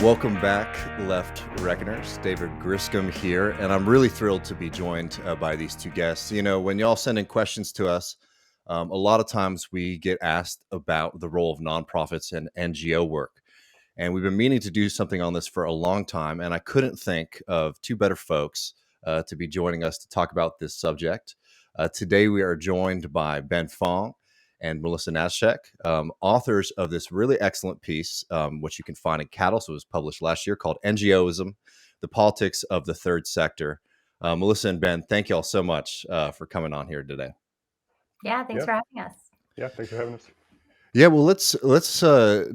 Welcome back, Left Reckoners. David Griscom here, and I'm really thrilled to be joined by these two guests. You know, when y'all send in questions to us, a lot of times we get asked about the role of nonprofits and NGO work. And we've been meaning to do something on this for a long time, and I couldn't think of two better folks to be joining us to talk about this subject. Today, we are joined by Ben Fong and Melissa Naschek, authors of this really excellent piece, which you can find in Catalyst. It was published last year, called NGOism, The Politics of the Third Sector. Melissa and Ben, thank you all so much for coming on here today. Yeah, thanks for having us. Yeah, thanks for having us. Yeah, well, let's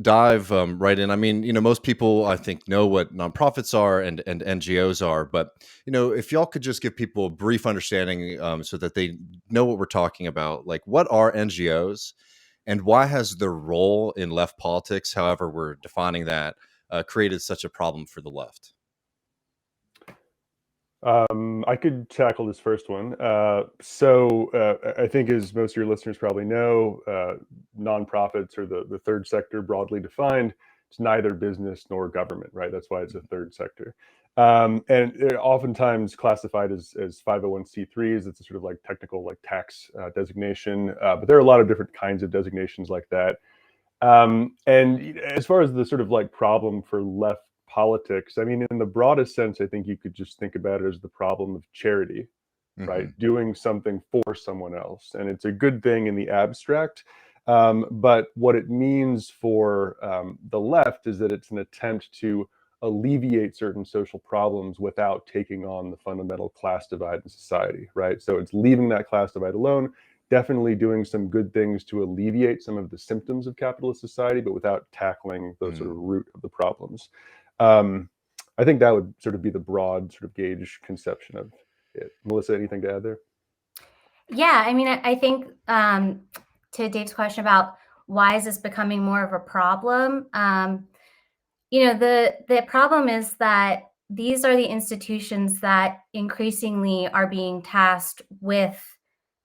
dive right in. I mean, you know, most people I think know what nonprofits are and NGOs are, but you know, if y'all could just give people a brief understanding so that they know what we're talking about, like what are NGOs and why has their role in left politics, however we're defining that, created such a problem for the left? I could tackle this first one. I think, as most of your listeners probably know, nonprofits, or the third sector broadly defined, it's neither business nor government, right? That's why it's a third sector. And they're oftentimes classified as 501c3s. It's a sort of like technical, like tax designation. But there are a lot of different kinds of designations like that. And as far as the sort of like problem for left politics, I mean, in the broadest sense, I think you could just think about it as the problem of charity, right? Doing something for someone else. And it's a good thing in the abstract. But what it means for the left is that it's an attempt to alleviate certain social problems without taking on the fundamental class divide in society, right? So it's leaving that class divide alone, definitely doing some good things to alleviate some of the symptoms of capitalist society, but without tackling the sort of root of the problems. I think that would sort of be the broad sort of gauge conception of it. Melissa, anything to add there? Yeah, I mean, I think to Dave's question about why is this becoming more of a problem, the problem is that these are the institutions that increasingly are being tasked with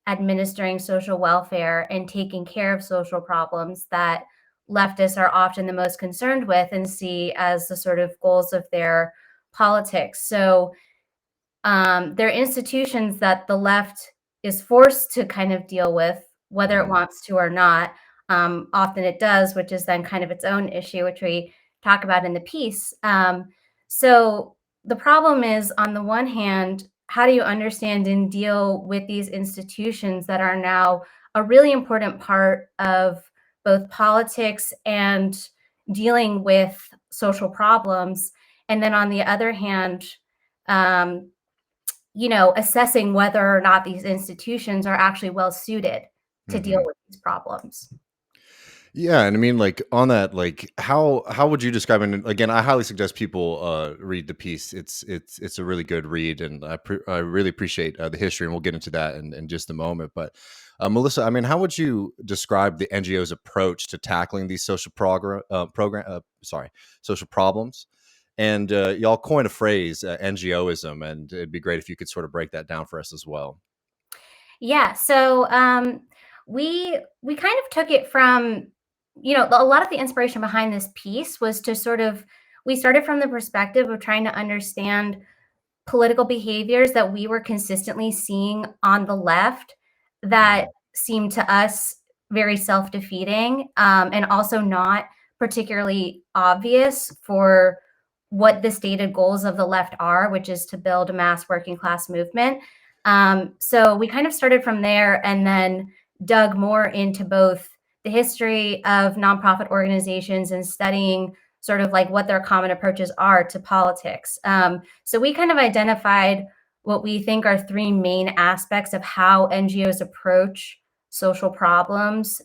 administering social welfare and taking care of social problems that leftists are often the most concerned with and see as the sort of goals of their politics. So they're institutions that the left is forced to kind of deal with, whether it wants to or not. Often it does, which is then kind of its own issue, which we talk about in the piece. So the problem is, on the one hand, how do you understand and deal with these institutions that are now a really important part of both politics and dealing with social problems? And then on the other hand, assessing whether or not these institutions are actually well suited to deal with these problems. Yeah, and I mean, like on that, like how would you describe it? And again, I highly suggest people read the piece. It's a really good read, and I really appreciate the history, and we'll get into that in just a moment. But Melissa, I mean, how would you describe the NGO's approach to tackling these social social problems? And y'all coined a phrase, NGOism, and it'd be great if you could sort of break that down for us as well. Yeah, so we kind of took it from, a lot of the inspiration behind this piece was to we started from the perspective of trying to understand political behaviors that we were consistently seeing on the left that seemed to us very self-defeating, and also not particularly obvious for what the stated goals of the left are, which is to build a mass working class movement. So we kind of started from there and then dug more into both the history of nonprofit organizations and studying sort of like what their common approaches are to politics. So we kind of identified what we think are three main aspects of how NGOs approach social problems,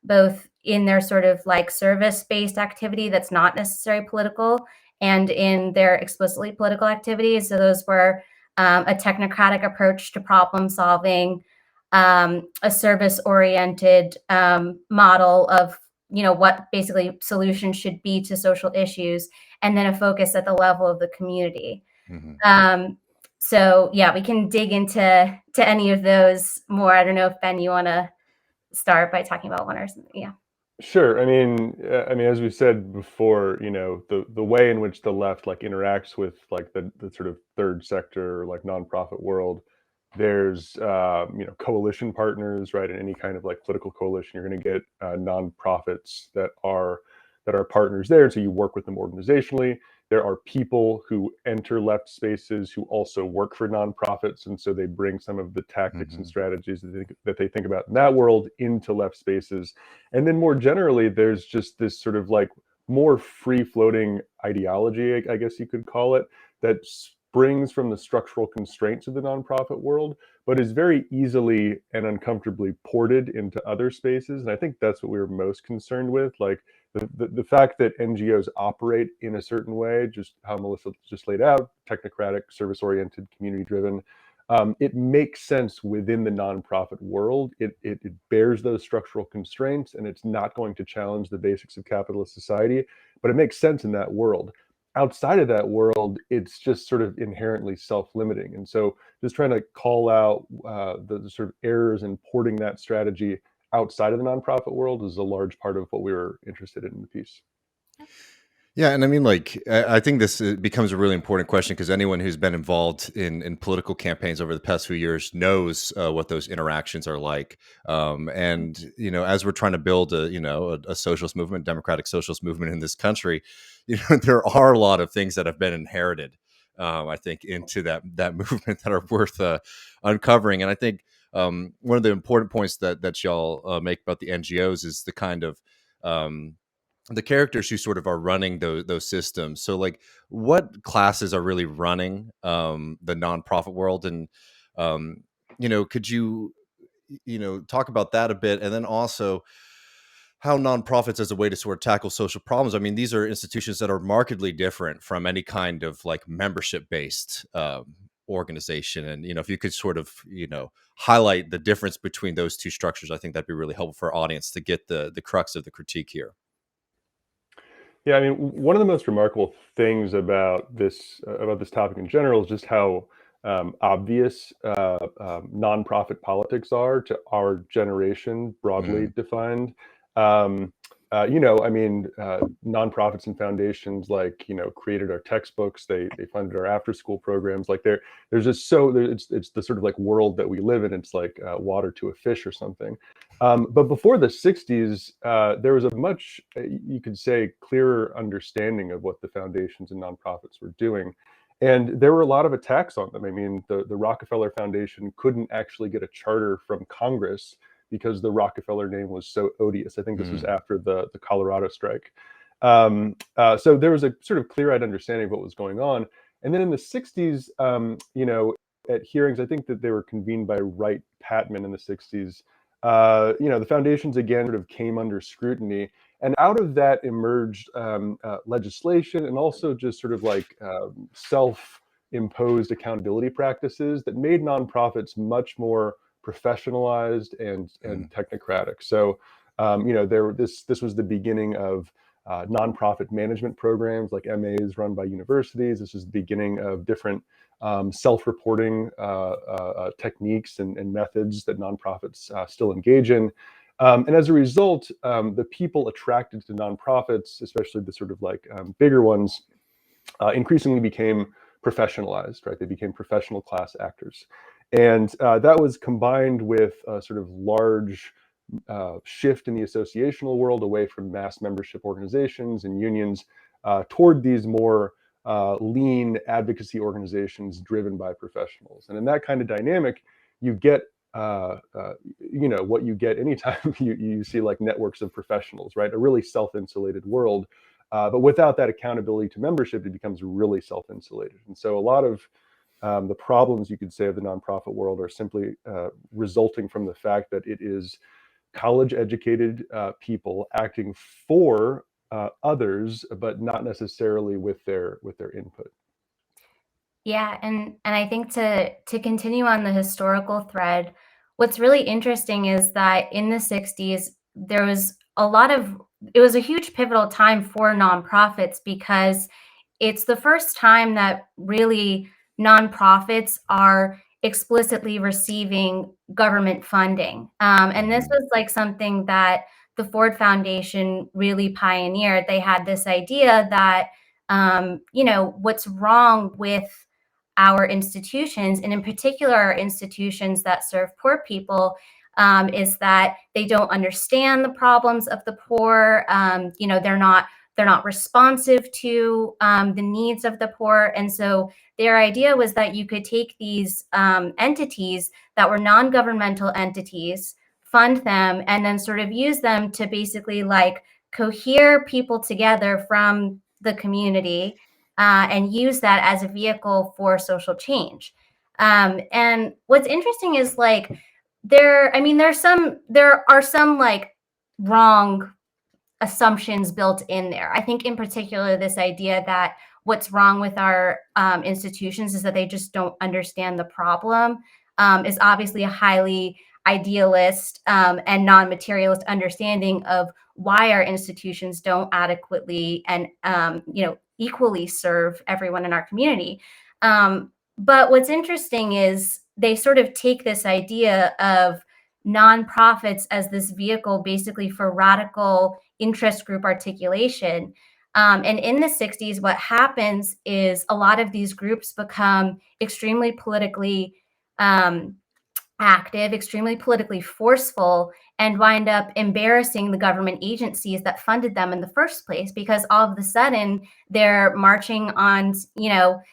both in their sort of like service-based activity that's not necessarily political, and in their explicitly political activities. So those were a technocratic approach to problem solving, a service-oriented model of what basically solutions should be to social issues, and then a focus at the level of the community. So yeah, we can dig into any of those more. I don't know if Ben, you want to start by talking about one or something. Yeah. Sure. I mean, as we said before, the way in which the left like interacts with like the sort of third sector or like nonprofit world, there's coalition partners, right? In any kind of like political coalition, you're going to get nonprofits that are partners there. So you work with them organizationally. There are people who enter left spaces who also work for nonprofits, and so they bring some of the tactics and Hmm. strategies that they think about in that world into left spaces. And then more generally, there's just this sort of like more free floating ideology, I guess you could call it, that springs from the structural constraints of the nonprofit world, but is very easily and uncomfortably ported into other spaces. And I think that's what we were most concerned with. Like the fact that NGOs operate in a certain way, just how Melissa just laid out, technocratic, service oriented, community driven, it makes sense within the nonprofit world. It bears those structural constraints, and it's not going to challenge the basics of capitalist society, but it makes sense in that world. Outside of that world, it's just sort of inherently self-limiting. And so just trying to call out the sort of errors in porting that strategy outside of the nonprofit world is a large part of what we were interested in the piece. Yeah, and I mean, like, I think this becomes a really important question because anyone who's been involved in political campaigns over the past few years knows what those interactions are like. And as we're trying to build a socialist movement, democratic socialist movement in this country, there are a lot of things that have been inherited. I think into that movement that are worth uncovering. And I think one of the important points that y'all make about the NGOs is the kind of the characters who sort of are running those systems. So like what classes are really running the nonprofit world, and could you talk about that a bit, and then also how nonprofits as a way to sort of tackle social problems. I mean, these are institutions that are markedly different from any kind of like membership based organization. And if you could sort of highlight the difference between those two structures, I think that'd be really helpful for our audience to get the crux of the critique here. Yeah, I mean, one of the most remarkable things about this topic in general is just how obvious nonprofit politics are to our generation, broadly Mm, defined. I mean, nonprofits and foundations like created our textbooks. They funded our after school programs. Like there's just it's the sort of like world that we live in. It's like water to a fish or something. But before the 60s, there was a much, you could say, clearer understanding of what the foundations and nonprofits were doing. And there were a lot of attacks on them. I mean, the Rockefeller Foundation couldn't actually get a charter from Congress because the Rockefeller name was so odious. I think this was mm, after the Colorado strike. So there was a sort of clear-eyed understanding of what was going on. And then in the 60s, at hearings, I think that they were convened by Wright Patman in the 60s. The foundations again sort of came under scrutiny, and out of that emerged legislation and also just sort of like self-imposed accountability practices that made nonprofits much more professionalized and mm, technocratic. So, this was the beginning of nonprofit management programs like MAs run by universities. This is the beginning of different self-reporting techniques and methods that nonprofits still engage in. And as a result, the people attracted to nonprofits, especially the sort of like bigger ones, increasingly became professionalized, right? They became professional class actors. And that was combined with a sort of large shift in the associational world away from mass membership organizations and unions toward these more lean advocacy organizations driven by professionals. And in that kind of dynamic, you get what you get anytime you see like networks of professionals, right? A really self-insulated world. But without that accountability to membership, it becomes really self-insulated. And so a lot of the problems you could say of the nonprofit world are simply resulting from the fact that it is college educated people acting for others, but not necessarily with their input. Yeah, and I think to continue on the historical thread, what's really interesting is that in the 60s, there was a lot of it was a huge pivotal time for nonprofits because it's the first time that really nonprofits are explicitly receiving government funding. And this mhm, was like something that the Ford Foundation really pioneered. They had this idea that, what's wrong with our institutions, and in particular our institutions that serve poor people, is that they don't understand the problems of the poor. They're not responsive to the needs of the poor. And so their idea was that you could take these entities that were non-governmental entities, fund them, and then sort of use them to basically like cohere people together from the community, and use that as a vehicle for social change. And what's interesting is like there are some like wrong assumptions built in there. I think in particular this idea that what's wrong with our institutions is that they just don't understand the problem, is obviously a highly idealist and non-materialist understanding of why our institutions don't adequately and equally serve everyone in our community. But what's interesting is they sort of take this idea of nonprofits as this vehicle basically for radical interest group articulation. And in the 60s, what happens is a lot of these groups become extremely politically active, extremely politically forceful, and wind up embarrassing the government agencies that funded them in the first place, because all of a sudden they're marching on,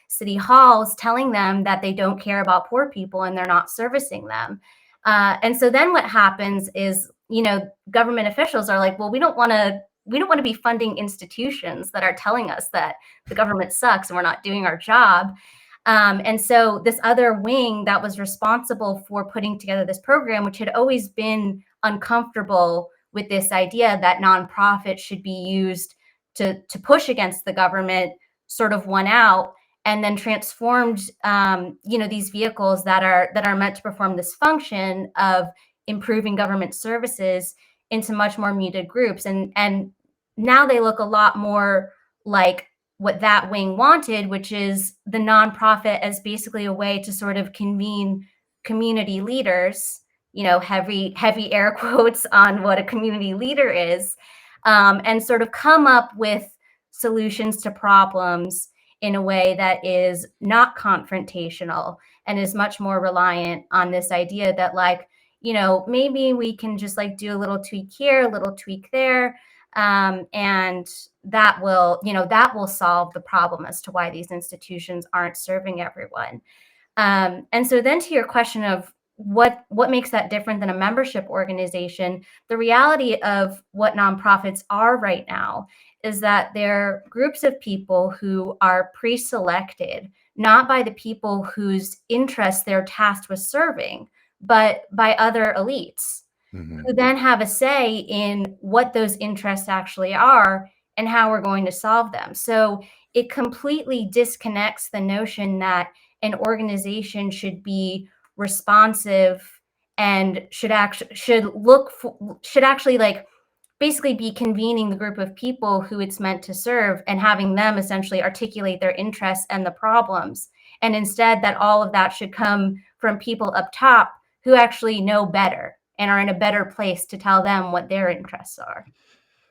city halls telling them that they don't care about poor people and they're not servicing them. And so then what happens is, government officials are like, well, we don't want to be funding institutions that are telling us that the government sucks and we're not doing our job. And so this other wing that was responsible for putting together this program, which had always been uncomfortable with this idea that nonprofits should be used to push against the government, sort of won out, and then transformed these vehicles that are meant to perform this function of improving government services into much more muted groups. And now they look a lot more like what that wing wanted, which is the nonprofit as basically a way to sort of convene community leaders, heavy air quotes on what a community leader is, and sort of come up with solutions to problems in a way that is not confrontational and is much more reliant on this idea that like, maybe we can just like do a little tweak here, a little tweak there. And that will solve the problem as to why these institutions aren't serving everyone. And so then to your question of what makes that different than a membership organization, the reality of what nonprofits are right now is that they're groups of people who are pre-selected, not by the people whose interests they're tasked with serving, but by other elites, who then have a say in what those interests actually are and how we're going to solve them. So it completely disconnects the notion that an organization should be responsive and should actually like basically be convening the group of people who it's meant to serve and having them essentially articulate their interests and the problems. And instead that all of that should come from people up top who actually know better and are in a better place to tell them what their interests are.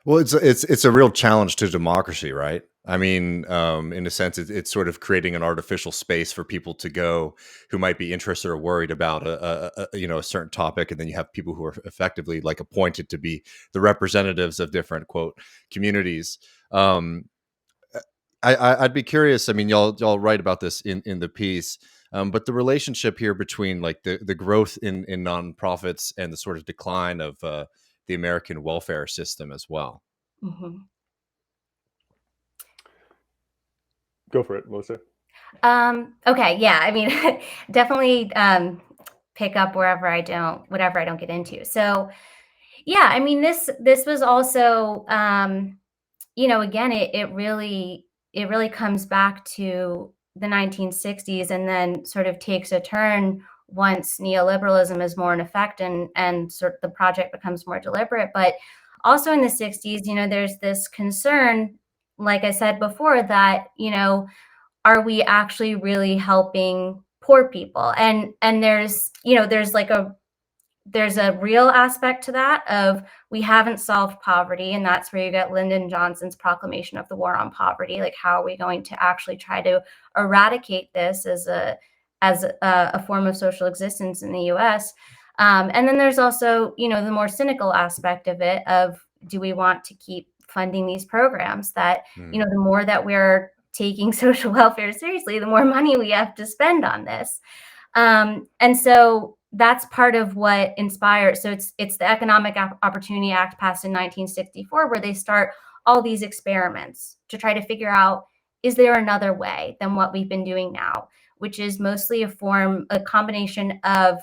Well, it's a real challenge to democracy, right? I mean, in a sense, it's sort of creating an artificial space for people to go who might be interested or worried about a certain topic, and then you have people who are effectively like appointed to be the representatives of different quote communities. I'd be curious. I mean, y'all write about this in the piece, but the relationship here between like the growth in nonprofits and the sort of decline of the American welfare system as well. Mm-hmm. Go for it, Melissa. Okay, yeah. I mean, definitely pick up whatever I don't get into. So, yeah. I mean, this was also, again, it really comes back to the 1960s, and then sort of takes a turn once neoliberalism is more in effect and sort of the project becomes more deliberate. But also in the 60s, there's this concern, like I said before, that, are we actually really helping poor people? And there's like there's a real aspect to that of we haven't solved poverty, and that's where you get Lyndon Johnson's proclamation of the war on poverty. Like, how are we going to actually try to eradicate this as a form of social existence in the U.S.? And then there's also, you know, the more cynical aspect of it of, do we want to keep funding these programs that, you know, the more that we're taking social welfare seriously, the more money we have to spend on this. And so that's part of what inspired. So it's the Economic Opportunity Act passed in 1964, where they start all these experiments to try to figure out, is there another way than what we've been doing now, which is mostly a combination of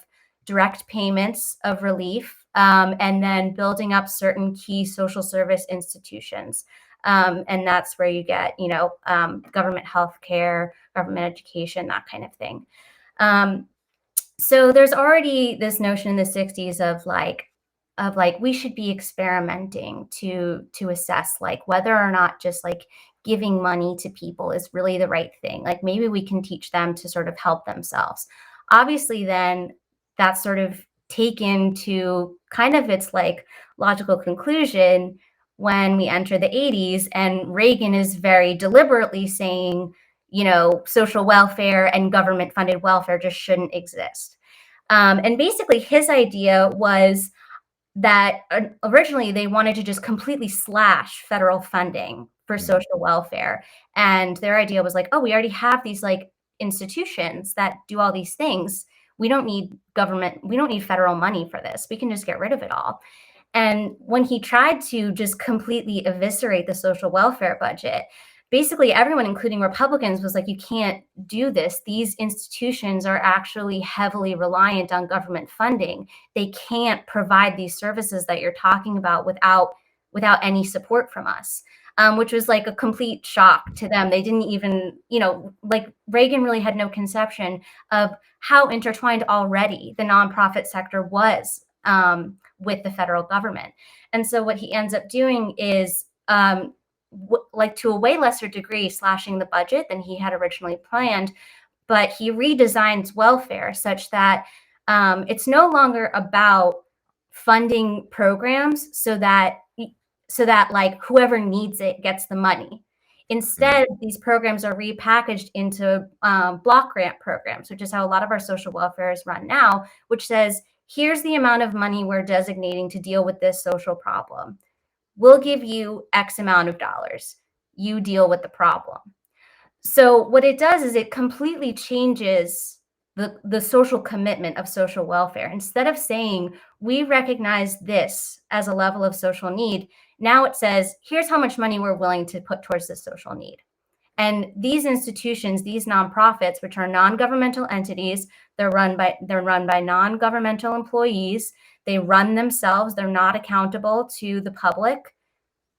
direct payments of relief, and then building up certain key social service institutions. And that's where you get, you know, government healthcare, government education, that kind of thing. So there's already this notion in the 60s of like we should be experimenting to assess like whether or not just like giving money to people is really the right thing. Like, maybe we can teach them to sort of help themselves. Obviously, then that's sort of taken to kind of its like logical conclusion when we enter the 80s, and Reagan is very deliberately saying, you know, social welfare and government funded welfare just shouldn't exist. And basically his idea was that originally they wanted to just completely slash federal funding for social welfare. And their idea was like, oh, we already have these like institutions that do all these things. We don't need government, we don't need federal money for this. We can just get rid of it all. And when he tried to just completely eviscerate the social welfare budget, basically everyone, including Republicans, was like, you can't do this. These institutions are actually heavily reliant on government funding. They can't provide these services that you're talking about without any support from us. Which was like a complete shock to them. They didn't even, you know, like Reagan really had no conception of how intertwined already the nonprofit sector was with the federal government. And so what he ends up doing is, like to a way lesser degree, slashing the budget than he had originally planned, but he redesigns welfare such that it's no longer about funding programs so that like whoever needs it gets the money. Instead, these programs are repackaged into block grant programs, which is how a lot of our social welfare is run now, which says, here's the amount of money we're designating to deal with this social problem. We'll give you X amount of dollars. You deal with the problem. So what it does is it completely changes the social commitment of social welfare. Instead of saying, we recognize this as a level of social need, now it says, here's how much money we're willing to put towards this social need. And these institutions, these nonprofits, which are non-governmental entities, they're run by non-governmental employees. They run themselves. They're not accountable to the public.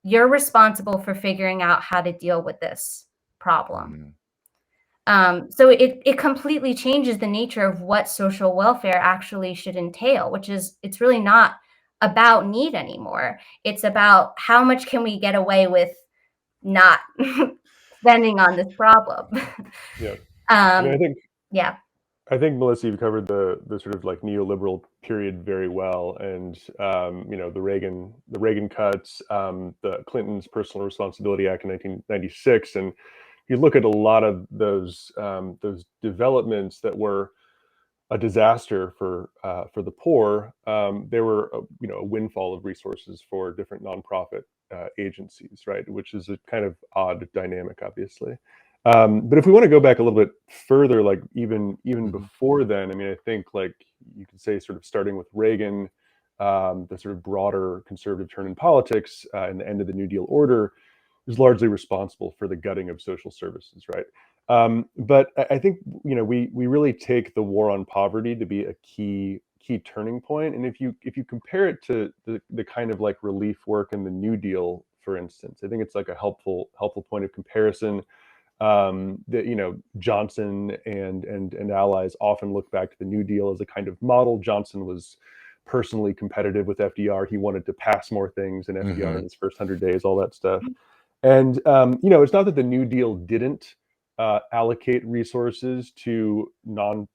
You're responsible for figuring out how to deal with this problem. So it completely changes the nature of what social welfare actually should entail, which is, it's really not about need anymore. It's about how much can we get away with not spending on this problem. Yeah. I mean, I think Melissa, you've covered the sort of like neoliberal period very well, and you know, the Reagan cuts, the Clinton's Personal Responsibility Act in 1996, and you look at a lot of those developments that were a disaster for the poor. They were you know, a windfall of resources for different nonprofit agencies, right? Which is a kind of odd dynamic, obviously. But if we want to go back a little bit further, like even before then, I mean, I think like you could say, sort of starting with Reagan, the sort of broader conservative turn in politics and the end of the New Deal order is largely responsible for the gutting of social services, right? But I think, you know, we really take the war on poverty to be a key turning point. And if you compare it to the kind of like relief work in the New Deal, for instance, I think it's like a helpful point of comparison. That, you know, Johnson and allies often look back to the New Deal as a kind of model. Johnson was personally competitive with FDR. He wanted to pass more things than FDR in his first 100 days, all that stuff. And you know, it's not that the New Deal didn't allocate resources to you know,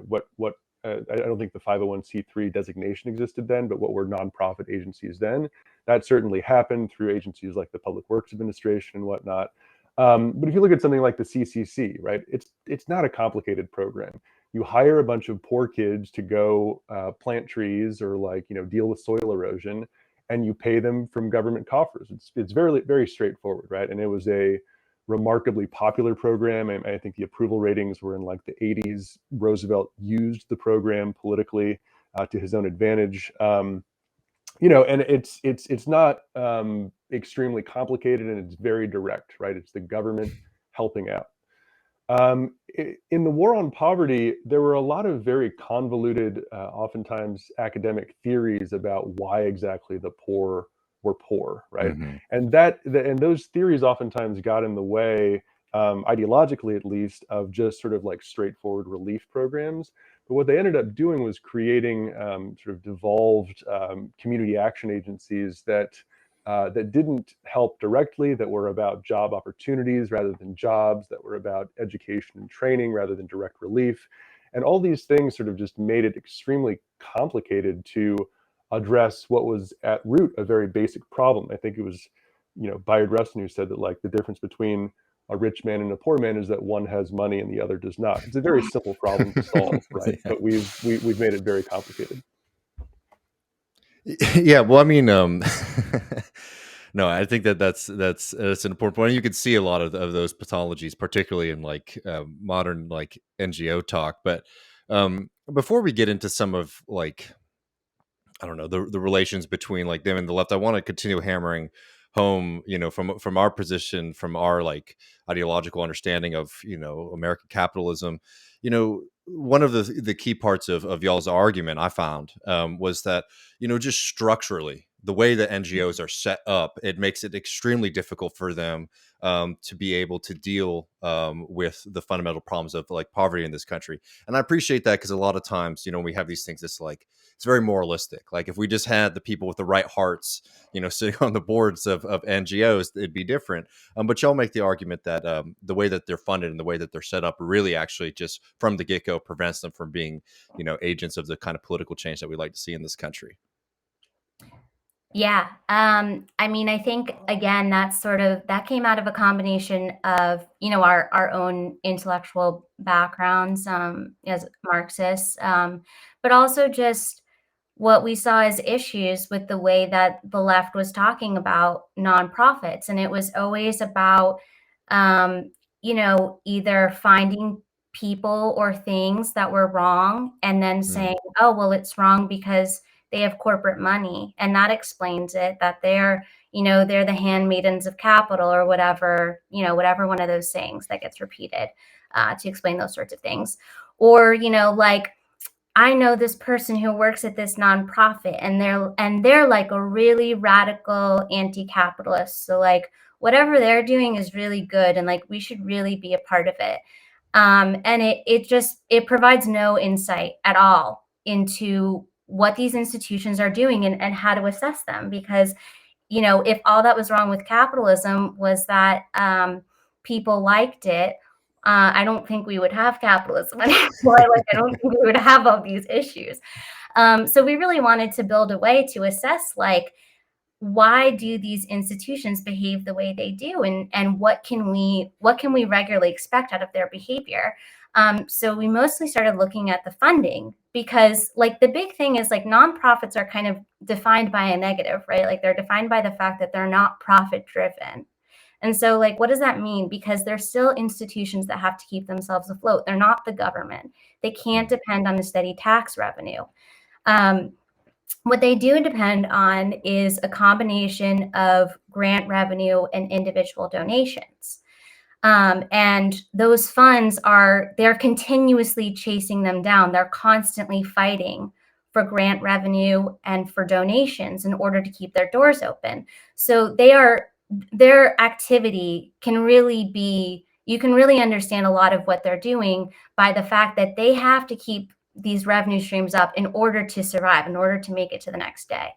what I don't think the 501c3 designation existed then, but what were nonprofit agencies then. That certainly happened through agencies like the Public Works Administration and whatnot. But if you look at something like the CCC, right, it's not a complicated program. You hire a bunch of poor kids to go plant trees or deal with soil erosion, and you pay them from government coffers. It's very very straightforward, right? And it was a remarkably popular program. I think the approval ratings were in like the 80s. Roosevelt used the program politically to his own advantage. And it's not extremely complicated, and it's very direct, right? It's the government helping out. In the war on poverty, there were a lot of very convoluted, oftentimes academic theories about why exactly the poor were poor, right? Mm-hmm. And those theories oftentimes got in the way, ideologically at least, of just sort of like straightforward relief programs. But what they ended up doing was creating sort of devolved community action agencies that didn't help directly, that were about job opportunities rather than jobs, that were about education and training rather than direct relief. And all these things sort of just made it extremely complicated to address what was at root a very basic problem. I think it was, Bayard Rustin who said that like the difference between a rich man and a poor man is that one has money and the other does not. It's a very simple problem to solve, right? Yeah. But we've made it very complicated. Yeah, well, I mean, no, I think that's an important point. And you can see a lot of those pathologies, particularly in like modern like NGO talk. But before we get into some of like, I don't know, the relations between like them and the left, I want to continue hammering home, from our position, from our like ideological understanding of American capitalism. One of the key parts of y'all's argument I found was that just structurally the way that NGOs are set up, it makes it extremely difficult for them to be able to deal with the fundamental problems of like poverty in this country. And I appreciate that, because a lot of times we have these things, it's very moralistic. Like if we just had the people with the right hearts sitting on the boards of NGOs, it'd be different. But y'all make the argument that the way that they're funded and the way that they're set up really actually just from the get-go prevents them from being agents of the kind of political change that we like to see in this country. Yeah. I mean, I think again, that came out of a combination of, our own intellectual backgrounds, as Marxists, but also just what we saw as issues with the way that the left was talking about nonprofits. And it was always about, either finding people or things that were wrong and then saying, oh, well, it's wrong because they have corporate money. And that explains it, that they're the handmaidens of capital or whatever, whatever one of those sayings that gets repeated to explain those sorts of things. Or, like, I know this person who works at this nonprofit and they're like a really radical anti-capitalist. So like whatever they're doing is really good and like we should really be a part of it. And it provides no insight at all into what these institutions are doing and how to assess them. Because, if all that was wrong with capitalism was that people liked it, I don't think we would have capitalism anymore. Like, I don't think we would have all these issues. So we really wanted to build a way to assess, like, why do these institutions behave the way they do, and what can we regularly expect out of their behavior? So we mostly started looking at the funding, because like the big thing is like nonprofits are kind of defined by a negative, right? Like they're defined by the fact that they're not profit driven. And so like, what does that mean? Because they're still institutions that have to keep themselves afloat. They're not the government. They can't depend on a steady tax revenue. What they do depend on is a combination of grant revenue and individual donations. And those funds they're continuously chasing them down. They're constantly fighting for grant revenue and for donations in order to keep their doors open. So their activity you can really understand a lot of what they're doing by the fact that they have to keep these revenue streams up in order to survive, in order to make it to the next day.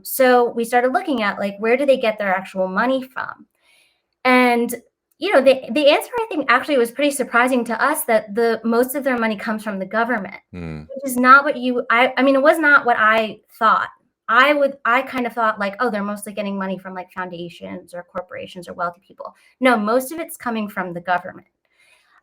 So we started looking at like, where do they get their actual money from? And The answer, I think, actually was pretty surprising to us, that most of their money comes from the government, which is not what I mean, it was not what I thought. I kind of thought like, oh, they're mostly getting money from like foundations or corporations or wealthy people. No, most of it's coming from the government.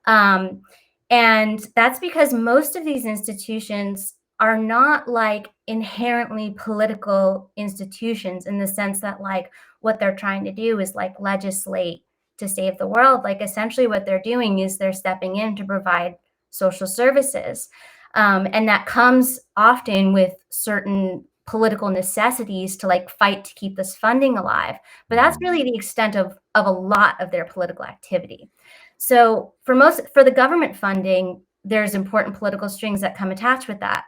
And that's because most of these institutions are not like inherently political institutions, in the sense that like what they're trying to do is like legislate to save the world. Like essentially what they're doing is they're stepping in to provide social services. And that comes often with certain political necessities to like fight to keep this funding alive. But that's really the extent of a lot of their political activity. So for the government funding, there's important political strings that come attached with that.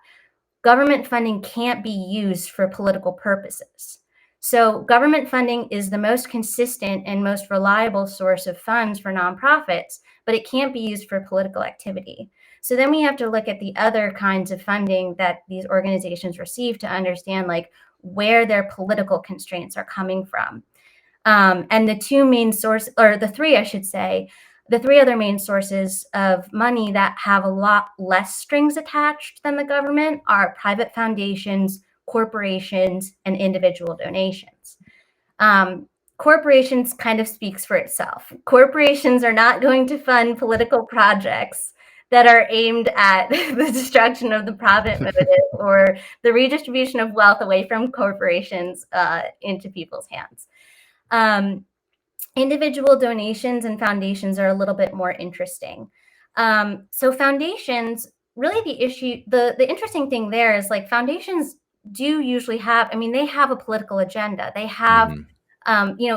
Government funding can't be used for political purposes. So government funding is the most consistent and most reliable source of funds for nonprofits, but it can't be used for political activity. So then we have to look at the other kinds of funding that these organizations receive to understand like where their political constraints are coming from. And the two main sources, or the three, I should say, the three other main sources of money that have a lot less strings attached than the government are private foundations, corporations, and individual donations. Corporations kind of speaks for itself. Corporations are not going to fund political projects that are aimed at the destruction of the profit motive or the redistribution of wealth away from corporations into people's hands. Individual donations and foundations are a little bit more interesting. So foundations, really the interesting thing there is like foundations do usually have, I mean, they have a political agenda. They have,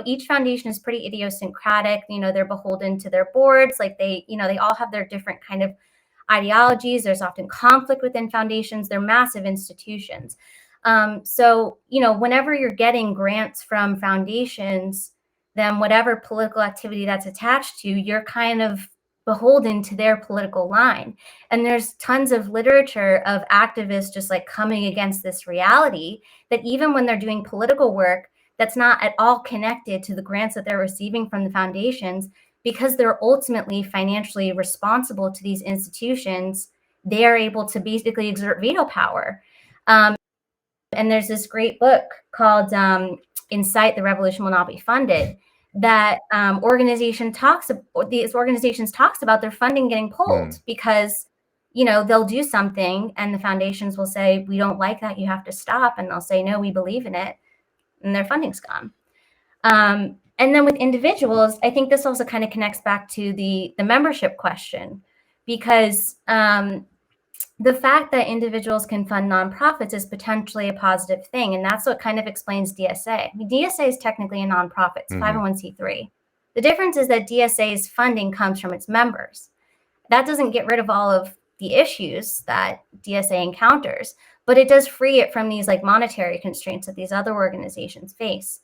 each foundation is pretty idiosyncratic. They're beholden to their boards. Like they all have their different kind of ideologies. There's often conflict within foundations. They're massive institutions. So, whenever you're getting grants from foundations, then whatever political activity that's attached to, you're kind of beholden to their political line. And there's tons of literature of activists just like coming against this reality that even when they're doing political work that's not at all connected to the grants that they're receiving from the foundations, because they're ultimately financially responsible to these institutions, they are able to basically exert veto power. And there's this great book called In Sight, The Revolution Will Not Be Funded, that these organizations talks about their funding getting pulled because, they'll do something and the foundations will say, we don't like that, you have to stop. And they'll say, no, we believe in it. And their funding's gone. And then with individuals, I think this also kind of connects back to the membership question, because the fact that individuals can fund nonprofits is potentially a positive thing. And that's what kind of explains DSA. I mean, DSA is technically a nonprofit, it's 501c3. The difference is that DSA's funding comes from its members. That doesn't get rid of all of the issues that DSA encounters, but it does free it from these like monetary constraints that these other organizations face.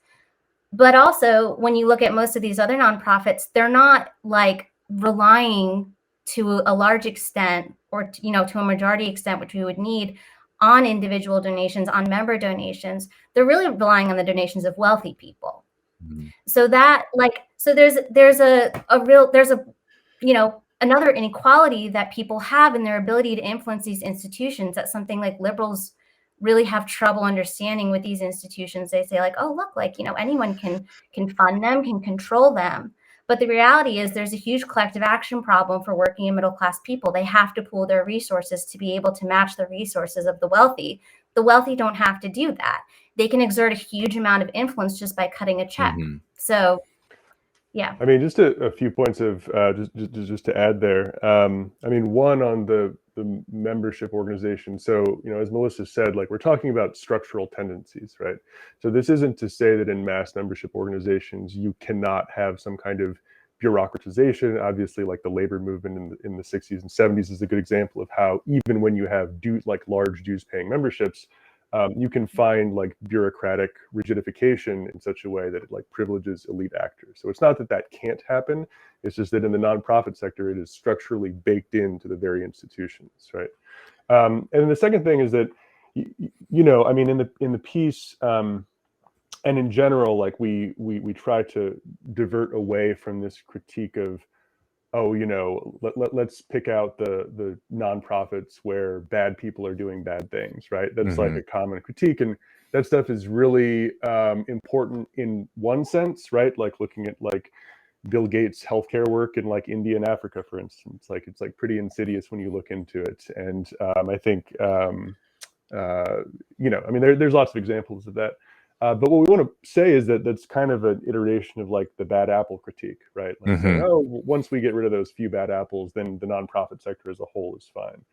But also, when you look at most of these other nonprofits, they're not like relying to a large extent or, to a majority extent, which we would need, on individual donations, on member donations. They're really relying on the donations of wealthy people. So that there's another inequality that people have in their ability to influence these institutions. That's something like liberals really have trouble understanding with these institutions. They say like, oh, look, like, anyone can fund them, can control them. But the reality is there's a huge collective action problem for working and middle class people. They have to pool their resources to be able to match the resources of the wealthy. The wealthy don't have to do that. They can exert a huge amount of influence just by cutting a check. So, yeah. I mean, just a few points of just to add there. I mean, one on the membership organization. So, as Melissa said, like we're talking about structural tendencies, right? So this isn't to say that in mass membership organizations you cannot have some kind of bureaucratization. Obviously, like the labor movement in the 60s and 70s is a good example of how even when you have large dues paying memberships, you can find like bureaucratic rigidification in such a way that it like privileges elite actors. So it's not that that can't happen. It's just that in the nonprofit sector, it is structurally baked into the very institutions, right? And then the second thing is that, I mean, in the piece, and in general, like we try to divert away from this critique of, oh, let's pick out the nonprofits where bad people are doing bad things, right? That's like Hmm. a common critique, and that stuff is really important in one sense, right? Like looking at like Bill Gates' healthcare work in like India and Africa, for instance. Like it's like pretty insidious when you look into it, and I think uh, I mean, there's lots of examples of that. But what we want to say is that that's kind of an iteration of like the bad apple critique, right? Like saying, Hmm. oh, once we get rid of those few bad apples, then the nonprofit sector as a whole is fine.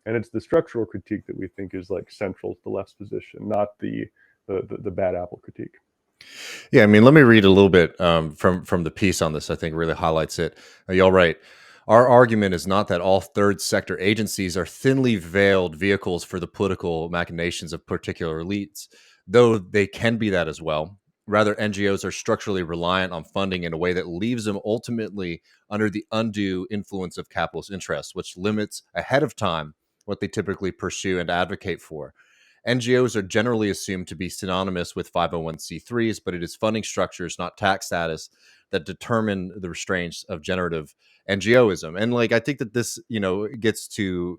And it's the structural critique that we think is like central to the left's position, not the bad apple critique. Yeah, I mean, let me read a little bit from the piece on this. I think really highlights it. Y'all right. Our argument is not that all third sector agencies are thinly veiled vehicles for the political machinations of particular elites, though they can be that as well. Rather, NGOs are structurally reliant on funding in a way that leaves them ultimately under the undue influence of capitalist interests, which limits ahead of time what they typically pursue and advocate for. NGOs are generally assumed to be synonymous with 501c3s, but it is funding structures, not tax status, that determine the restraints of generative NGOism. And like, I think that this, gets to,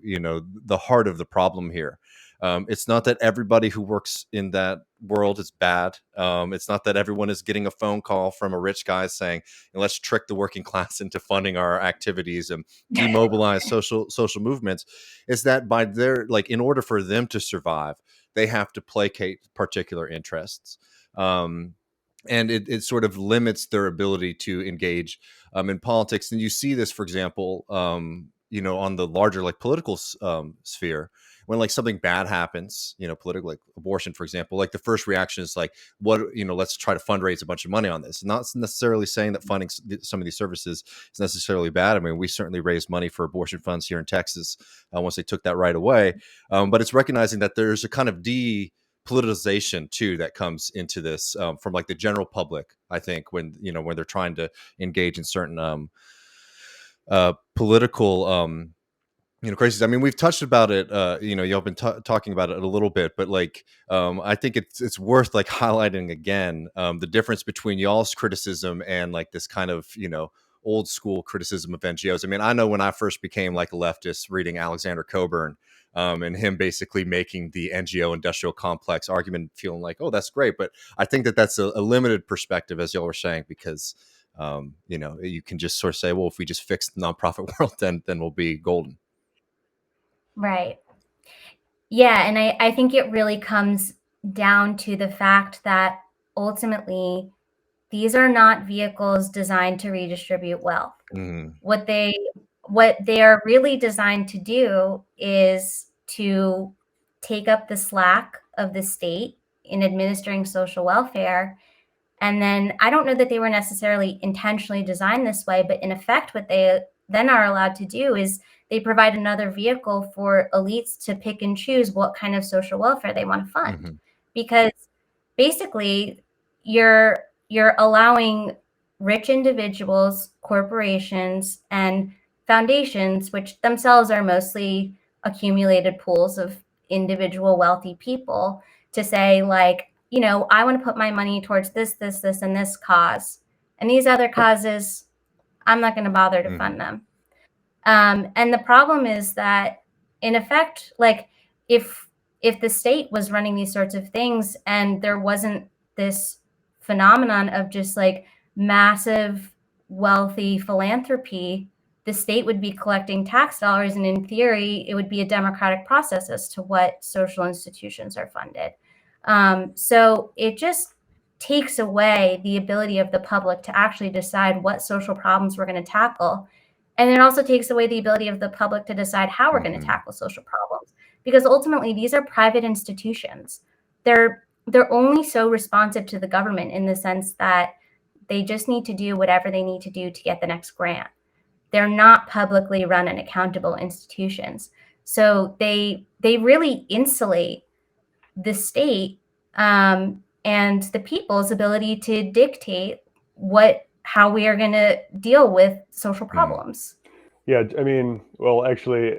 the heart of the problem here. It's not that everybody who works in that world is bad. It's not that everyone is getting a phone call from a rich guy saying, let's trick the working class into funding our activities and demobilize social movements. Is that by their, like, in order for them to survive, they have to placate particular interests. And it sort of limits their ability to engage in politics. And you see this, for example, on the larger like political sphere, when like something bad happens, politically, like abortion, for example, like the first reaction is like, what, let's try to fundraise a bunch of money on this. Not necessarily saying that funding some of these services is necessarily bad. I mean, we certainly raised money for abortion funds here in Texas once they took that right away. But it's recognizing that there's a kind of politicization too that comes into this from like the general public. I think when they're trying to engage in certain political crises. I mean, we've touched about it. Y'all been talking about it a little bit, but like, I think it's worth like highlighting again the difference between y'all's criticism and like this kind of old school criticism of NGOs. I mean, I know when I first became like a leftist, reading Alexander Cockburn. And him basically making the NGO industrial complex argument, feeling like, oh, that's great. But I think that that's a limited perspective, as y'all were saying, because you can just sort of say, well, if we just fix the nonprofit world, then we'll be golden. Right. Yeah. And I think it really comes down to the fact that ultimately these are not vehicles designed to redistribute wealth. Mm-hmm. What they are really designed to do is to take up the slack of the state in administering social welfare. And then I don't know that they were necessarily intentionally designed this way, but in effect, what they then are allowed to do is they provide another vehicle for elites to pick and choose what kind of social welfare they want to fund. Mm-hmm. Because basically you're allowing rich individuals, corporations, and foundations, which themselves are mostly accumulated pools of individual wealthy people, to say like, I want to put my money towards this, and this cause. And these other causes, I'm not going to bother to Mm-hmm. fund them. And the problem is that, in effect, like if the state was running these sorts of things and there wasn't this phenomenon of just like massive wealthy philanthropy, the state would be collecting tax dollars, and in theory, it would be a democratic process as to what social institutions are funded. So it just takes away the ability of the public to actually decide what social problems we're going to tackle. And it also takes away the ability of the public to decide how we're going to Mm-hmm. tackle social problems, because ultimately these are private institutions. They're only so responsive to the government in the sense that they just need to do whatever they need to do to get the next grant. They're not publicly run and accountable institutions. So they really insulate the state and the people's ability to dictate how we are going to deal with social Mm-hmm. problems. Yeah, I mean, well, actually,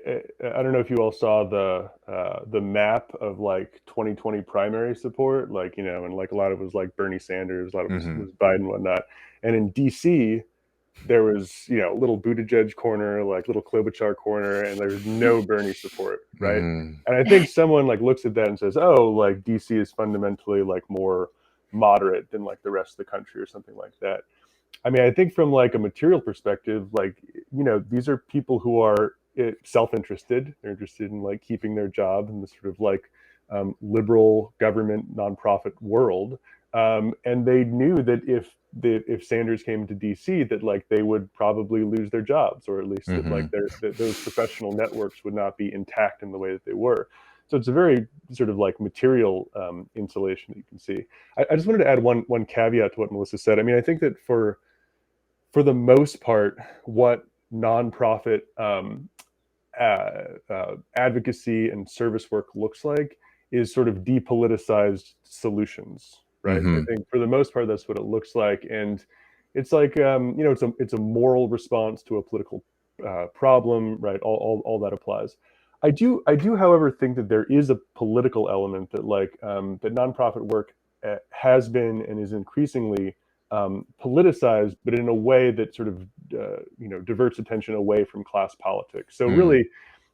I don't know if you all saw the map of like 2020 primary support, like and like a lot of it was like Bernie Sanders, a lot of it was Biden, and whatnot. And in DC, there was little Buttigieg corner, like little Klobuchar corner, and there's no Bernie support, right? And I think someone like looks at that and says, oh, like DC is fundamentally like more moderate than like the rest of the country or something like that. I mean, I think from like a material perspective, like these are people who are self-interested. They're interested in like keeping their job in this sort of like liberal government nonprofit world, and they knew that if Sanders came to DC, that like they would probably lose their jobs, or at least that like that those professional networks would not be intact in the way that they were. So it's a very sort of like material insulation that you can see. I just wanted to add one caveat to what Melissa said. I mean, I think that for the most part, what nonprofit advocacy and service work looks like is sort of depoliticized solutions, right? I think for the most part, that's what it looks like, and it's like it's a moral response to a political problem, right? All that applies. I do, however, think that there is a political element that that nonprofit work has been and is increasingly politicized, but in a way that sort of diverts attention away from class politics. So really,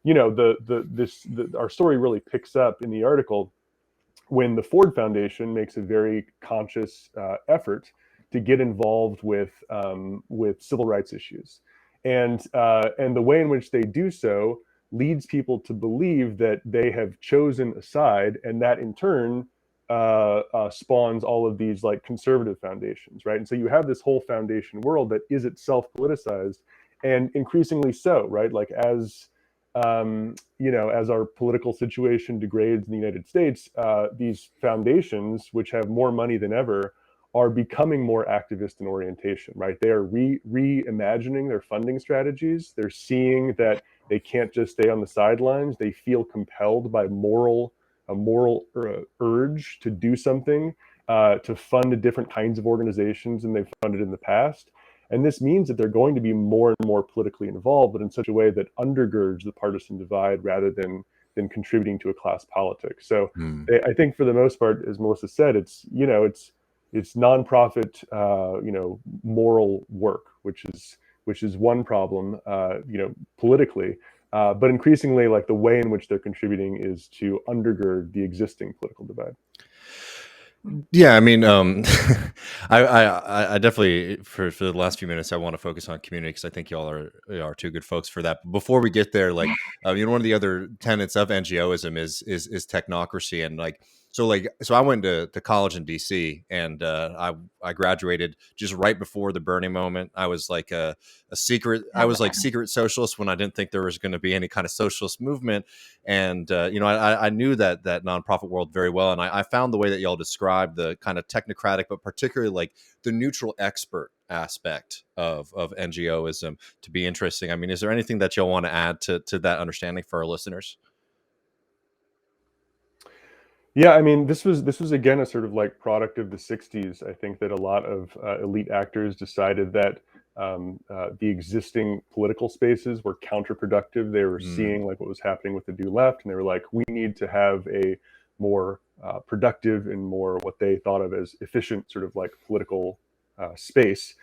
our story really picks up in the article when the Ford Foundation makes a very conscious effort to get involved with civil rights issues, and the way in which they do so leads people to believe that they have chosen a side, and that in turn spawns all of these like conservative foundations, right? And so you have this whole foundation world that is itself politicized, and increasingly so, right? Like as our political situation degrades in the United States, these foundations, which have more money than ever, are becoming more activist in orientation, right? They are reimagining their funding strategies. They're seeing that they can't just stay on the sidelines. They feel compelled by a moral urge to do something, to fund different kinds of organizations than they've funded in the past. And this means that they're going to be more and more politically involved, but in such a way that undergirds the partisan divide rather than contributing to a class politics. So I think for the most part, as Melissa said, it's nonprofit, moral work, which is one problem, politically. But increasingly, like the way in which they're contributing is to undergird the existing political divide. Yeah, I mean, I definitely for the last few minutes I want to focus on community because I think y'all are two good folks for that. But before we get there, like one of the other tenets of NGOism is technocracy, and so I went to college in DC, and I graduated just right before the Bernie moment. I was like a secret. I was like secret socialist when I didn't think there was going to be any kind of socialist movement. And I knew that nonprofit world very well, and I found the way that y'all described the kind of technocratic, but particularly like the neutral expert aspect of NGOism to be interesting. I mean, is there anything that y'all want to add to that understanding for our listeners? Yeah, I mean, this was again a sort of like product of the '60s. I think that a lot of elite actors decided that the existing political spaces were counterproductive. They were seeing like what was happening with the New Left, and they were like, we need to have a more productive and more what they thought of as efficient sort of like political space.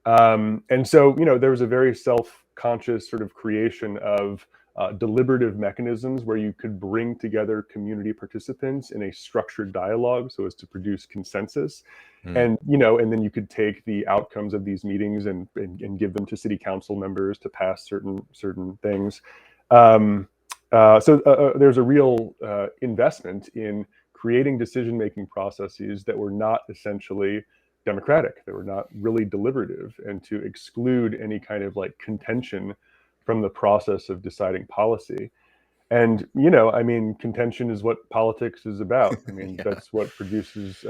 And so, there was a very self-conscious sort of creation of deliberative mechanisms where you could bring together community participants in a structured dialogue so as to produce consensus. And then you could take the outcomes of these meetings and give them to city council members to pass certain things. So there's a real investment in creating decision-making processes that were not essentially democratic, that were not really deliberative, and to exclude any kind of like contention from the process of deciding policy. And I mean, contention is what politics is about. I mean, that's what produces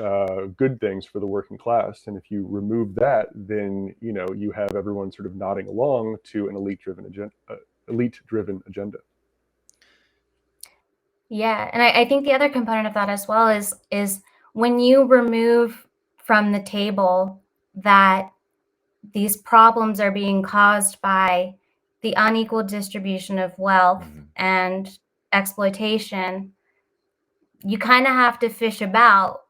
good things for the working class. And if you remove that, then you have everyone sort of nodding along to an elite-driven agenda. Yeah, and I think the other component of that as well is when you remove from the table that these problems are being caused by the unequal distribution of wealth Mhm. and exploitation, you kind of have to fish about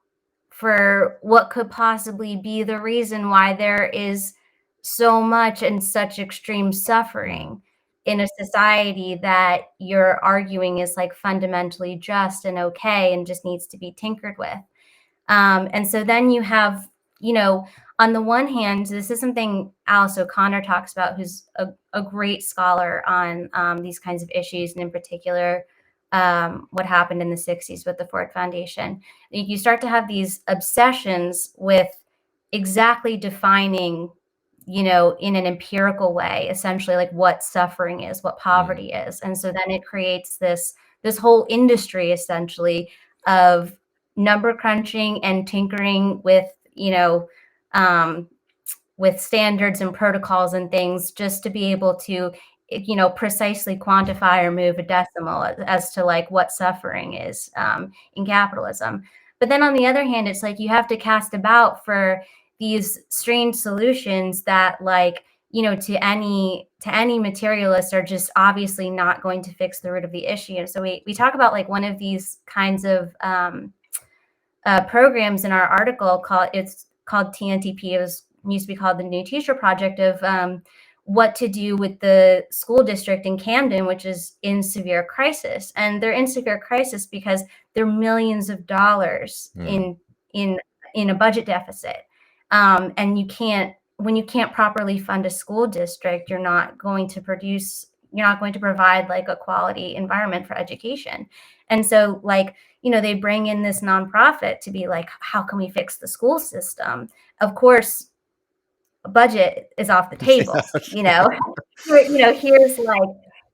for what could possibly be the reason why there is so much and such extreme Mm. suffering in a society that you're arguing is like fundamentally just and okay and just needs to be tinkered with. And so then you have, you know, on the one hand, this is something Alice O'Connor talks about, who's a great scholar on these kinds of issues, and in particular, what happened in the 60s with the Ford Foundation. You start to have these obsessions with exactly defining, you know, in an empirical way, essentially like what suffering is, what Mm. poverty is. And so then it creates this whole industry essentially of number crunching and tinkering with, you know, um, with standards and protocols and things just to be able to, you know, precisely quantify or move a decimal as to like what suffering is in capitalism. But then on the other hand, it's like you have to cast about for these strange solutions that, like, you know, to any materialist are just obviously not going to fix the root of the issue. And so we talk about like one of these kinds of programs in our article called TNTP. It used to be called the New Teacher Project, of what to do with the school district in Camden, which is in severe crisis. And they're in severe crisis because they're millions of dollars Mm. in a budget deficit. And when you can't properly fund a school district, you're not going to provide like a quality environment for education. And so, like, you know, they bring in this nonprofit to be like, how can we fix the school system? Of course, a budget is off the Yeah. table, you know.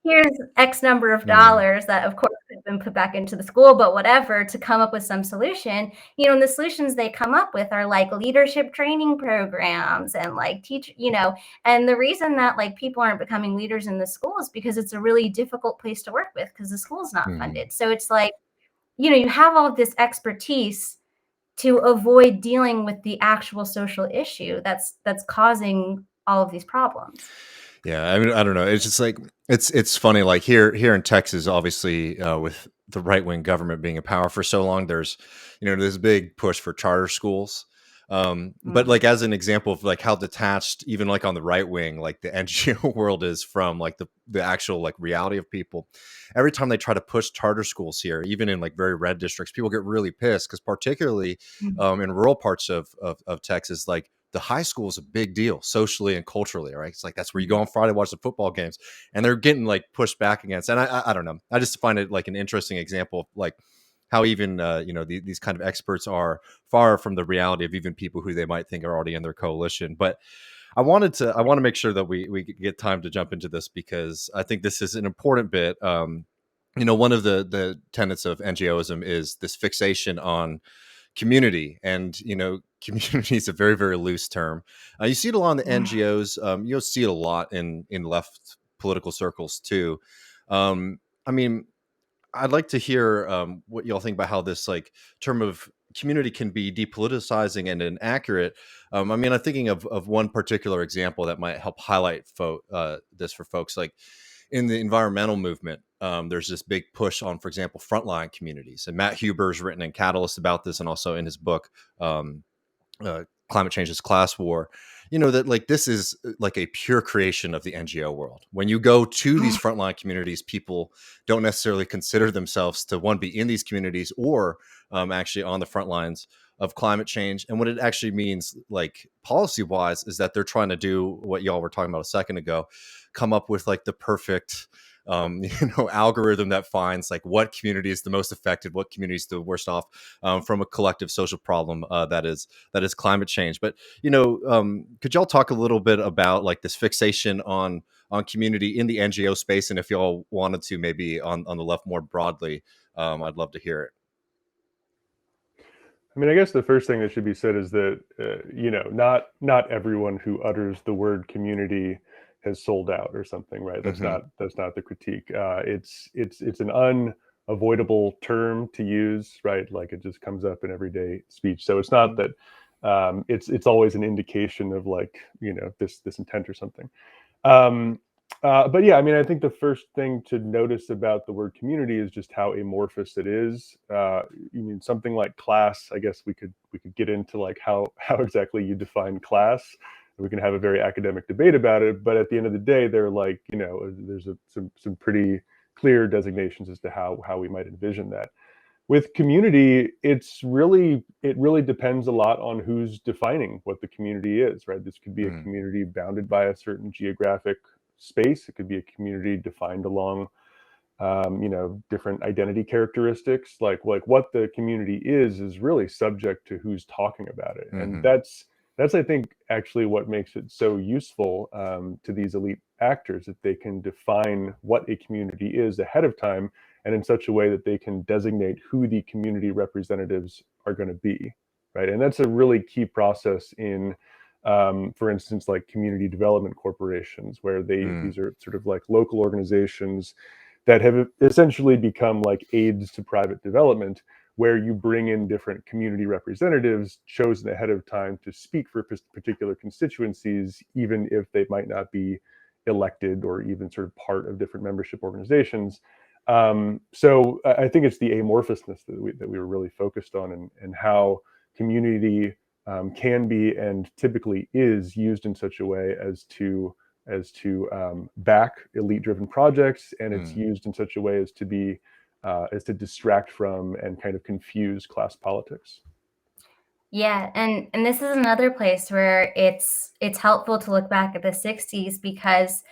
Here's X number of Mm. dollars that of course could have been put back into the school, but whatever, to come up with some solution. You know, and the solutions they come up with are like leadership training programs and like teach, you know, and the reason that like people aren't becoming leaders in the school is because it's a really difficult place to work with because the school's not Mhm. funded. So it's like, you know, you have all of this expertise to avoid dealing with the actual social issue that's causing all of these problems. Yeah, I mean, I don't know. It's just like it's funny. Like here in Texas, obviously, with the right wing government being in power for so long, there's this big push for charter schools. But Mm. like as an example of like how detached, even like on the right wing, like the NGO world is from like the actual like reality of people. Every time they try to push charter schools here, even in like very red districts, people get really pissed because particularly Mm. in rural parts of Texas, like the high school is a big deal socially and culturally, right? It's like that's where you go Mhm. on Friday, watch the football games, and they're getting like pushed back against. And I don't know. I just find it like an interesting example of like how even these kind of experts are far from the reality of even people who they might think are already in their coalition. But I want to make sure that we get time to jump into this because I think this is an important bit. One of the tenets of NGOism is this fixation on community, and community is a very very loose term. You see it a lot in the Mm. NGOs. You'll see it a lot in left political circles too. I mean, I'd like to hear what y'all think about how this like term of community can be depoliticizing and inaccurate. I mean, I'm thinking of one particular example that might help highlight this for folks. Like in the environmental movement, there's this big push on, for example, frontline communities. And Matt Huber's written in Catalyst about this, and also in his book, um, Climate Change is Class War. That like this is like a pure creation of the NGO world. When you go to these frontline communities, people don't necessarily consider themselves to one be in these communities or actually on the front lines of climate change. And what it actually means, like policy wise, is that they're trying to do what y'all were talking about a second ago, come up with like the perfect algorithm that finds like what community is the most affected, what community is the worst off from a collective social problem that is climate change. But could y'all talk a little bit about like this fixation on community in the NGO space, and if y'all wanted to, maybe on the left more broadly, I'd love to hear it. I mean, I guess the first thing that should be said is that not everyone who utters the word community has sold out or something, right? That's Hmm. not the critique. It's an unavoidable term to use, right? Like it just comes up in everyday speech. So it's not that it's always an indication of like this intent or something. Um, But yeah, I mean, I think the first thing to notice about the word community is just how amorphous it is. You mean something like class? I guess we could get into like how exactly you define class. We can have a very academic debate about it. But at the end of the day, they're like, there's some pretty clear designations as to how we might envision that. With community, it really depends a lot on who's defining what the community is, right? This could be a Mm, community bounded by a certain geographic space. It could be a community defined along different identity characteristics. Like what the community is really subject to who's talking about it, and mhm, that's I think actually what makes it so useful to these elite actors, that they can define what a community is ahead of time, and in such a way that they can designate who the community representatives are going to be, right? And that's a really key process in for instance, like community development corporations, where mm, these are sort of like local organizations that have essentially become like aids to private development, where you bring in different community representatives chosen ahead of time to speak for particular constituencies, even if they might not be elected or even sort of part of different membership organizations. So I think it's the amorphousness that we were really focused on, and how community can be and typically is used in such a way as to back elite-driven projects, and it's mm. used in such a way as to distract from and kind of confuse class politics. Yeah, and this is another place where it's helpful to look back at the 60s, because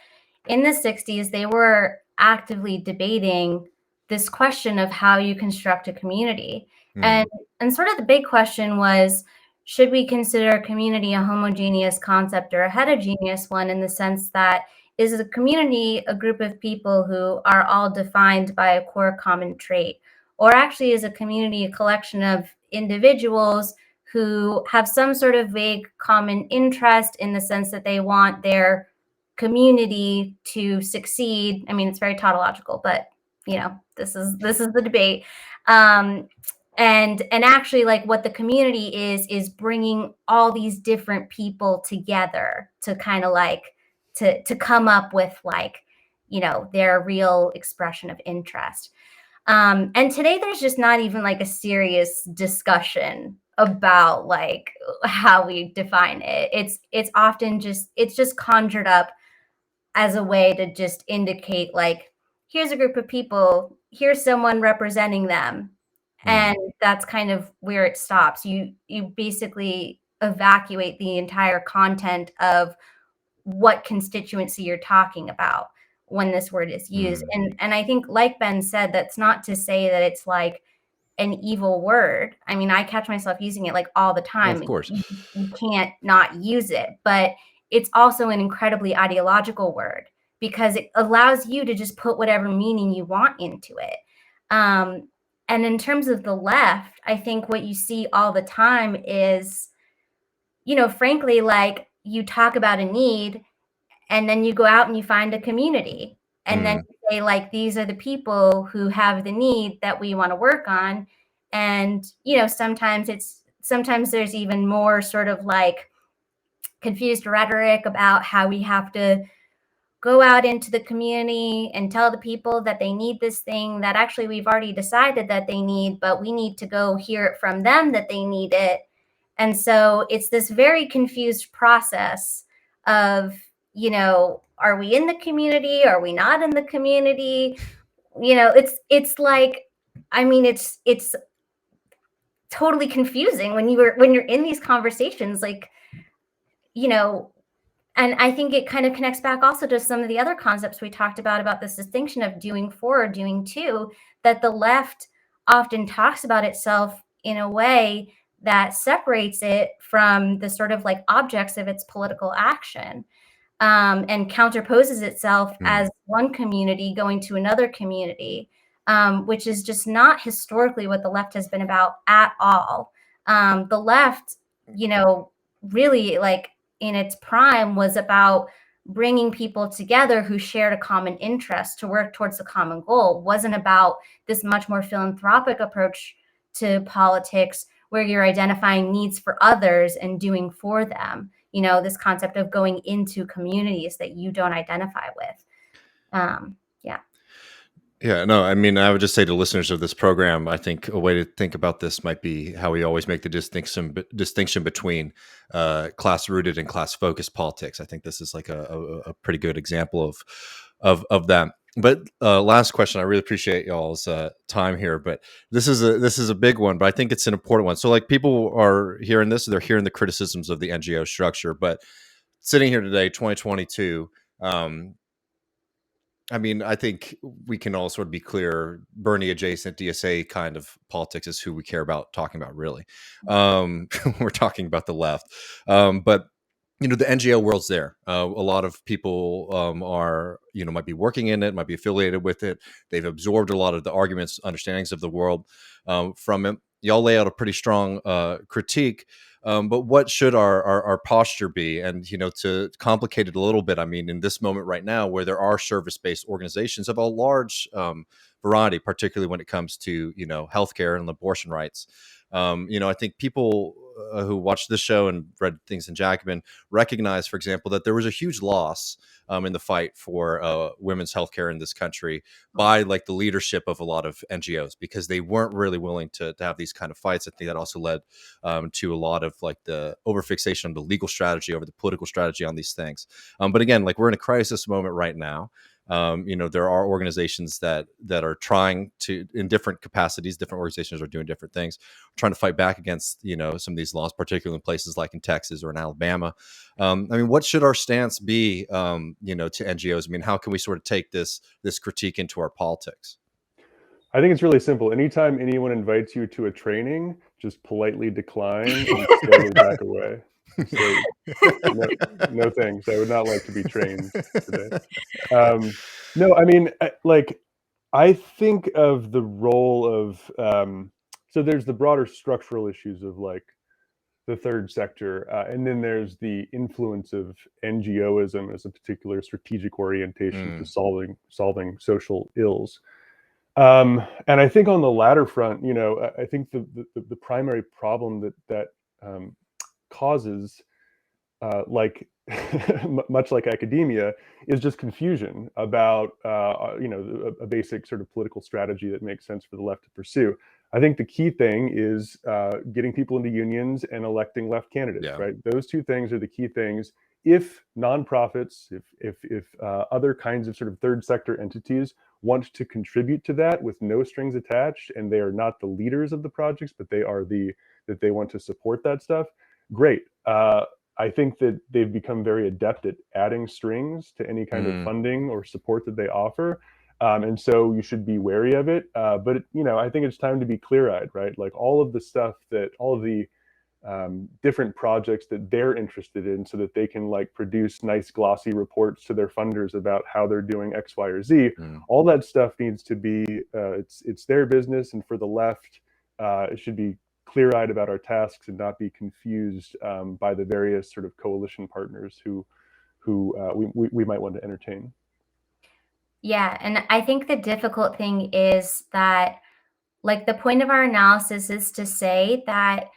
in the 60s they were actively debating this question of how you construct a community. And Mm, and sort of the big question was, should we consider a community a homogeneous concept or a heterogeneous one, in the sense that, is a community a group of people who are all defined by a core common trait, or actually is a community a collection of individuals who have some sort of vague common interest, in the sense that they want their community to succeed. I mean, it's very tautological, but this is the debate. Um, and actually, like, what the community is bringing all these different people together to kind of like to come up with, like, their real expression of interest. And today there's just not even like a serious discussion about like how we define it. It's often just it's just conjured up as a way to just indicate, like, here's a group of people, here's someone representing them. mm, And that's kind of where it stops. You basically evacuate the entire content of what constituency you're talking about when this word is used. mm. And I think, like Ben said, that's not to say that it's like an evil word. I mean, I catch myself using it like all the Of time. course. You can't not use it, but it's also an incredibly ideological word, because it allows you to just put whatever meaning you want into it. Um, and in terms of the left, I think what you see all the time is, frankly, like, you talk about a need, and then you go out and you find a community, and then Mm, you say, like, these are the people who have the need that we want to work on. And sometimes there's even more sort of like confused rhetoric about how we have to go out into the community and tell the people that they need this thing that actually we've already decided that they need, but we need to go hear it from them that they need it. And so it's this very confused process of, are we in the community? Are we not in the community? It's like, I mean, it's totally confusing when you're in these conversations, like, you know, and I think it kind of connects back also to some of the other concepts we talked about this distinction of doing for or doing to, that the left often talks about itself in a way that separates it from the sort of like objects of its political action, and counterposes itself mm, as one community going to another community, which is just not historically what the left has been about at all. The left, really, like, in its prime, was about bringing people together who shared a common interest to work towards a common goal. It wasn't about this much more philanthropic approach to politics, where you're identifying needs for others and doing for them. This concept of going into communities that you don't identify with. Yeah. Yeah, no, I mean, I would just say to listeners of this program, I think a way to think about this might be how we always make the distinction between class rooted and class focused politics. I think this is like a pretty good example of that. But last question, I really appreciate y'all's time here. But this is a big one, but I think it's an important one. So, like, people are hearing this, they're hearing the criticisms of the NGO structure, but sitting here today, 2022. I mean, I think we can all sort of be clear. Bernie adjacent DSA kind of politics is who we care about talking about, really. We're talking about the left, but the NGO world's there. A lot of people are might be working in it, might be affiliated with it. They've absorbed a lot of the arguments, understandings of the world from it. Y'all lay out a pretty strong critique. But what should our posture be? And to complicate it a little bit, I mean, in this moment right now, where there are service-based organizations of a large variety, particularly when it comes to healthcare and abortion rights, I think people who watch this show and read things in Jacobin recognize, for example, that there was a huge loss in the fight for women's healthcare in this country by like the leadership of a lot of NGOs, because they weren't really willing to have these kind of fights. I think that also led to a lot of like the overfixation on the legal strategy over the political strategy on these things. But again, like, we're in a crisis moment right now. There are organizations that are trying to, in different capacities, different organizations are doing different things, trying to fight back against some of these laws, particularly in places like in Texas or in Alabama. I mean, what should our stance be to NGOs? I mean, how can we sort of take this critique into our politics? I think it's really simple. Anytime anyone invites you to a training, just politely decline and slowly back away. Say, no thanks. I would not like to be trained today. No, I mean, I think of the role of, so there's the broader structural issues of like the third sector, and then there's the influence of NGOism as a particular strategic orientation to solving social ills. And I think on the latter front, I think the primary problem that causes, like much like academia, is just confusion about a basic sort of political strategy that makes sense for the left to pursue. I think the key thing is getting people into unions and electing left candidates. Yeah. Right? Those two things are the key things. If nonprofits, if other kinds of sort of third sector entities want to contribute to that with no strings attached, and they are not the leaders of the projects, but they want to support that stuff, great. I think that they've become very adept at adding strings to any kind of funding or support that they offer. And so you should be wary of it. But I think it's time to be clear-eyed, right? Like all of the different projects that they're interested in, so that they can like produce nice glossy reports to their funders about how they're doing X, Y, or Z. All that stuff needs to be, it's their business. And for the left, it should be clear-eyed about our tasks and not be confused by the various sort of coalition partners who we might want to entertain. Yeah, and I think the difficult thing is that, like, the point of our analysis is to say that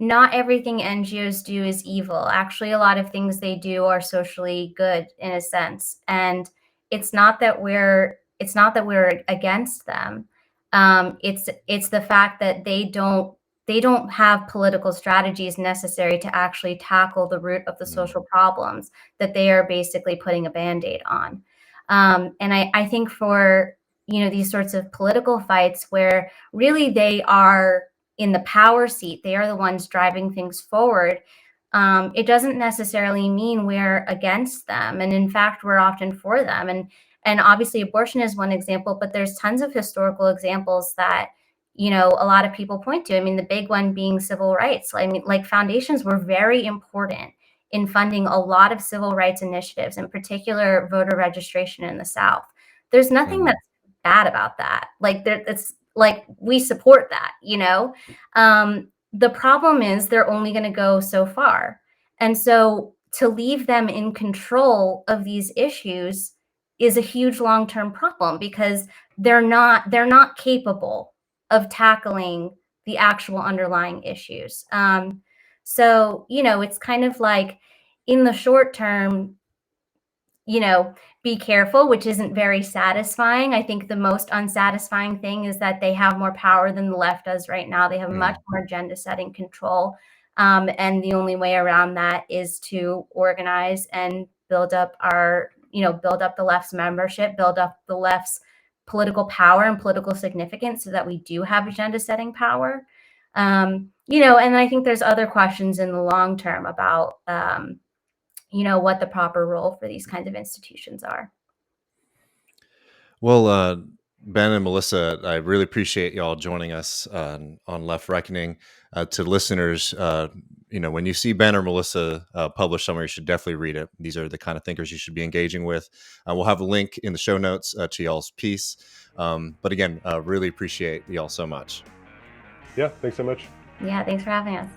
not everything NGOs do is evil. Actually, a lot of things they do are socially good in a sense. And it's not that we're against them. It's the fact that they don't have political strategies necessary to actually tackle the root of the social problems that they are basically putting a Band-Aid on. And I think for these sorts of political fights where really they are in the power seat, they are the ones driving things forward. It doesn't necessarily mean we're against them, and in fact, we're often for them. And obviously, abortion is one example, but there's tons of historical examples that a lot of people point to. I mean, the big one being civil rights. I mean, like, foundations were very important in funding a lot of civil rights initiatives, in particular voter registration in the South. There's nothing that's bad about that. Like, it's like we support that. The problem is they're only going to go so far, and so to leave them in control of these issues is a huge long-term problem, because they're not capable of tackling the actual underlying issues. So it's kind of like, in the short term, be careful, which isn't very satisfying. I think the most unsatisfying thing is that they have more power than the left does right now. They have much more agenda setting control. And the only way around that is to organize and build up build up the left's membership, build up the left's political power and political significance so that we do have agenda setting power. And I think there's other questions in the long term about, what the proper role for these kinds of institutions are. Well, Ben and Melissa, I really appreciate y'all joining us on Left Reckoning. To listeners, when you see Ben or Melissa publish somewhere, you should definitely read it. These are the kind of thinkers you should be engaging with. We'll have a link in the show notes to y'all's piece. But again, really appreciate y'all so much. Yeah, thanks so much. Yeah, thanks for having us.